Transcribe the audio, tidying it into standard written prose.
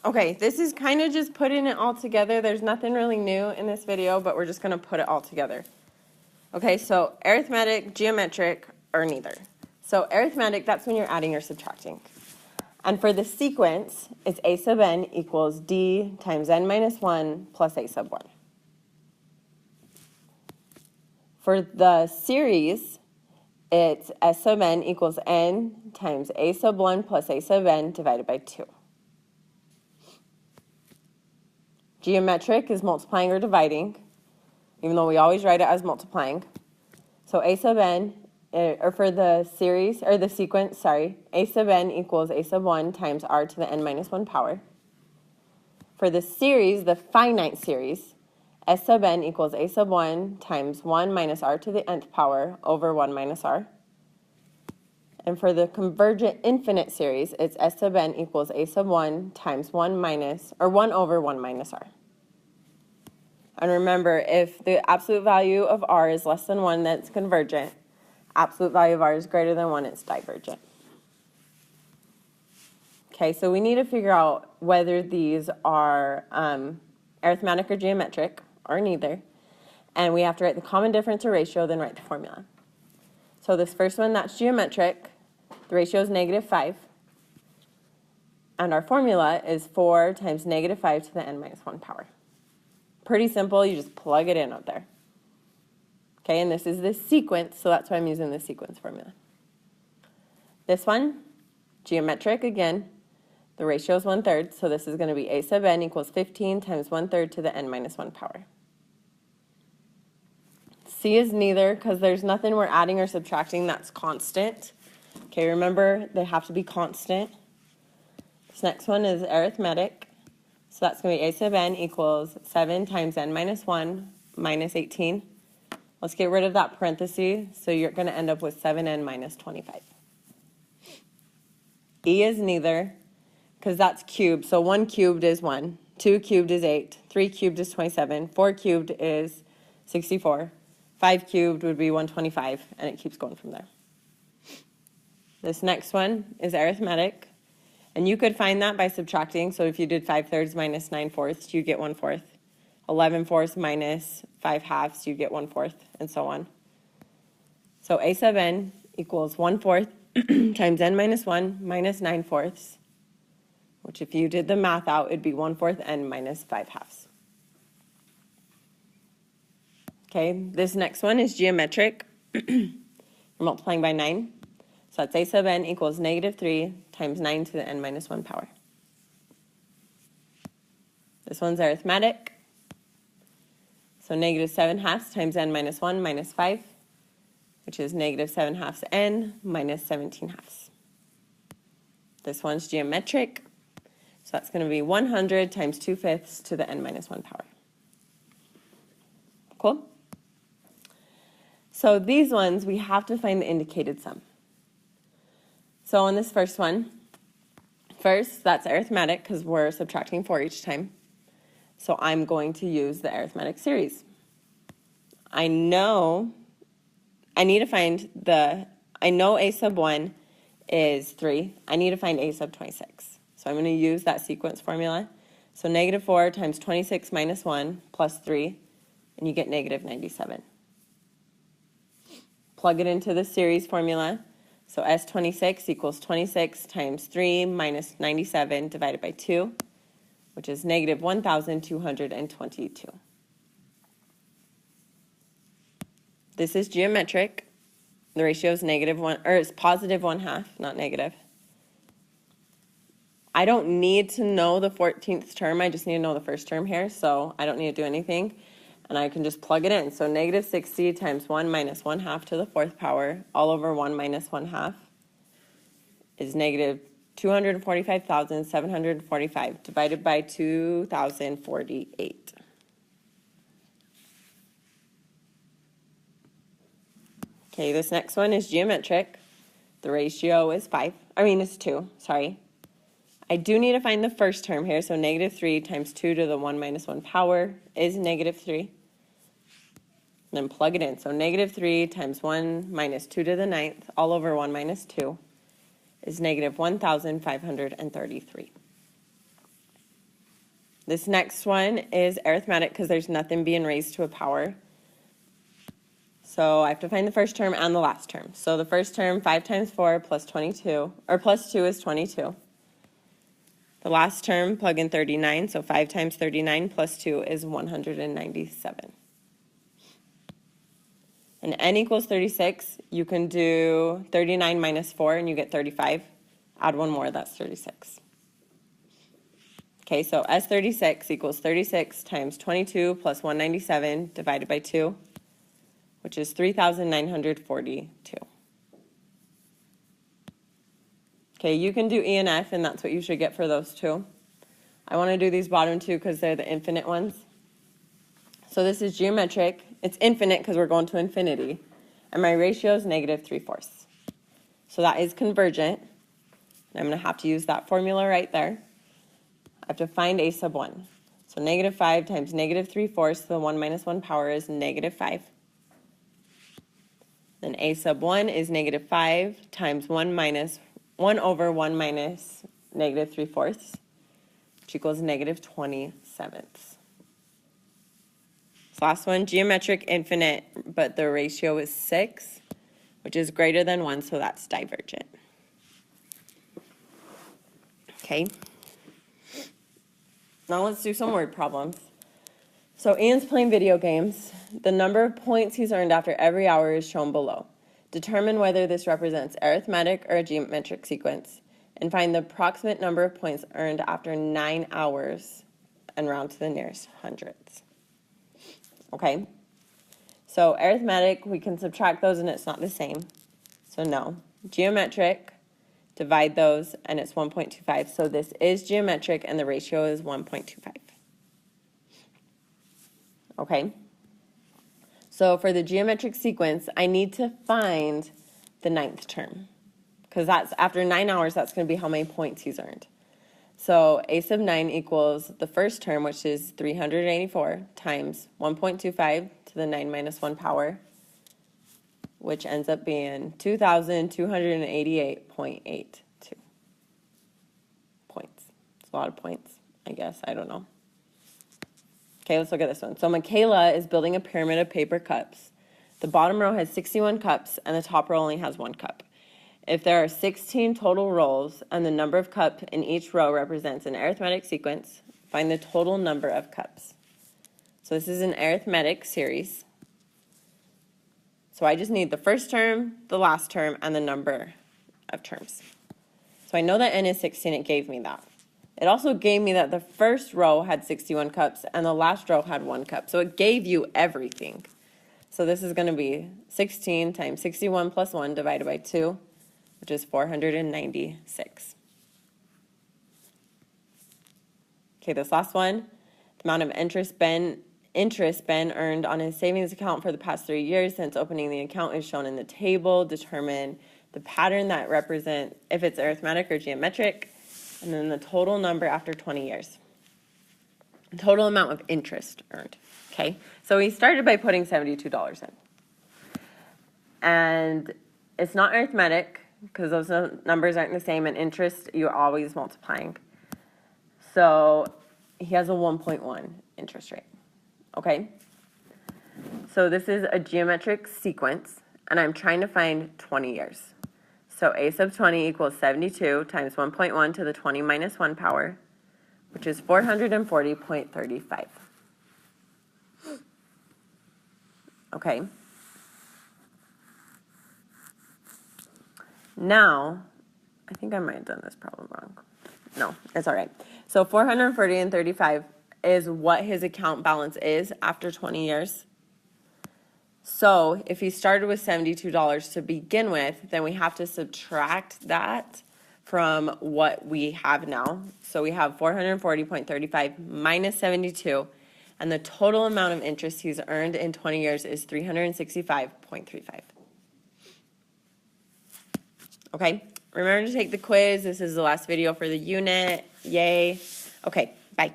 Okay, this is kind of just putting it all together. There's nothing really new in this video, but we're just going to put it all together. Okay, so arithmetic, geometric, or neither. So arithmetic, that's when you're adding or subtracting. And for the sequence, it's a sub n equals d times n minus 1 plus a sub 1. For the series, it's s sub n equals n times a sub 1 plus a sub n divided by 2. Geometric is multiplying or dividing, even though we always write it as multiplying. So a sub n, or for the series, or the sequence, sorry, a sub n equals a sub 1 times r to the n minus 1 power. For the series, the finite series, s sub n equals a sub 1 times 1 minus r to the nth power over 1 minus r. And for the convergent infinite series, it's s sub n equals a sub 1 times 1 minus, or 1 over 1 minus r. And remember, if the absolute value of r is less than 1, that's convergent. Absolute value of r is greater than 1, it's divergent. Okay, so we need to figure out whether these are arithmetic or geometric, or neither. And we have to write the common difference or ratio, then write the formula. So this first one, that's geometric. The ratio is -5. And our formula is 4 times -5 to the n minus 1 power. Pretty simple, you just plug it in up there. Okay, and this is the sequence, so that's why I'm using the sequence formula. This one, geometric again, the ratio is 1/3, so this is going to be a sub n equals 15 times 1/3 to the n minus 1 power. C is neither, because there's nothing we're adding or subtracting that's constant. Okay, remember, they have to be constant. This next one is arithmetic. So that's going to be a sub n equals 7 times n minus 1 minus 18. Let's get rid of that parenthesis, so you're going to end up with 7n minus 25. E is neither, because that's cubed. So 1 cubed is 1, 2 cubed is 8, 3 cubed is 27, 4 cubed is 64, 5 cubed would be 125, and it keeps going from there. This next one is arithmetic, and you could find that by subtracting. So if you did 5/3 minus 9/4, you get 1/4. 11/4 minus 5/2, you get 1/4, and so on. So a sub n equals 1/4 times n minus 1 minus 9/4, which if you did the math out, it'd be 1/4 n minus 5/2. Okay, this next one is geometric. We're multiplying by 9. So that's a sub n equals -3 times 9 to the n minus 1 power. This one's arithmetic. So -7/2 times n minus 1 minus 5, which is -7/2 n minus 17/2. This one's geometric. So that's going to be 100 times 2/5 to the n minus 1 power. Cool? So these ones, we have to find the indicated sum. So on this first one, first, that's arithmetic because we're subtracting 4 each time. So I'm going to use the arithmetic series. I know I know a sub 1 is 3. I need to find a sub 26. So I'm going to use that sequence formula. So -4 times 26 minus 1 plus 3, and you get -97. Plug it into the series formula. So S26 equals 26 times 3 minus 97 divided by 2, which is -1,222. This is geometric. The ratio is -1, or it's +1/2, not negative. I don't need to know the 14th term. I just need to know the first term here, so I don't need to do anything. And I can just plug it in. So -60 times 1 minus 1/2 to the 4th power, all over 1 minus 1/2, is -245,745 divided by 2,048. Okay, this next one is geometric. The ratio is 2, sorry. I do need to find the first term here, so -3 times 2 to the 1 minus 1 power is -3. Then plug it in. So -3 times 1 minus 2 to the 9th, all over 1 minus 2, is -1,533. This next one is arithmetic because there's nothing being raised to a power. So I have to find the first term and the last term. So the first term, 5 times 4 plus 22, or plus 2 is 22. The last term, plug in 39, so 5 times 39 plus 2 is 197. And n equals 36, you can do 39 minus 4 and you get 35. Add one more, that's 36. Okay, so S36 equals 36 times 22 plus 197 divided by 2, which is 3,942. Okay, you can do E and F, and that's what you should get for those two. I want to do these bottom two because they're the infinite ones. So this is geometric. It's infinite because we're going to infinity. And my ratio is -3/4. So that is convergent. I'm going to have to use that formula right there. I have to find a sub 1. So -5 times -3/4, the 1 minus 1 power is -5. Then a sub 1 is -5 times 1 over 1 minus -3/4, which equals -27. This last one, geometric infinite, but the ratio is 6, which is greater than 1, so that's divergent. Okay. Now let's do some word problems. So Ian's playing video games. The number of points he's earned after every hour is shown below. Determine whether this represents arithmetic or a geometric sequence, and find the approximate number of points earned after 9 hours and round to the nearest hundredths. Okay, so arithmetic, we can subtract those and it's not the same, so no. Geometric, divide those and it's 1.25, so this is geometric and the ratio is 1.25. Okay, so for the geometric sequence, I need to find the 9th term, because that's after 9 hours, that's going to be how many points he's earned. So a sub 9 equals the first term, which is 384, times 1.25 to the 9 minus 1 power, which ends up being 2,288.82 points. It's a lot of points, I guess. I don't know. Okay, let's look at this one. So Michaela is building a pyramid of paper cups. The bottom row has 61 cups, and the top row only has 1 cup. If there are 16 total rows, and the number of cups in each row represents an arithmetic sequence, find the total number of cups. So this is an arithmetic series. So I just need the first term, the last term, and the number of terms. So I know that n is 16, it gave me that. It also gave me that the first row had 61 cups and the last row had 1 cup. So it gave you everything. So this is going to be 16 times 61 plus 1 divided by 2, which is 496. Okay, this last one, the amount of interest Ben earned on his savings account for the past 3 years since opening the account is shown in the table. Determine the pattern that represents if it's arithmetic or geometric, and then the total number after 20 years. The total amount of interest earned. Okay, so he started by putting $72 in. And it's not arithmetic because those numbers aren't the same, and interest, you're always multiplying. So he has a 1.1 interest rate. Okay, so this is a geometric sequence, and I'm trying to find 20 years. So a sub 20 equals 72 times 1.1 to the 20 minus 1 power, which is 440.35. Okay. Now, I think I might have done this problem wrong. No, it's all right. So 440.35 is what his account balance is after 20 years. So if he started with $72 to begin with, then we have to subtract that from what we have now. So we have 440.35 minus 72, and the total amount of interest he's earned in 20 years is 365.35. Okay, remember to take the quiz. This is the last video for the unit. Yay. Okay, bye.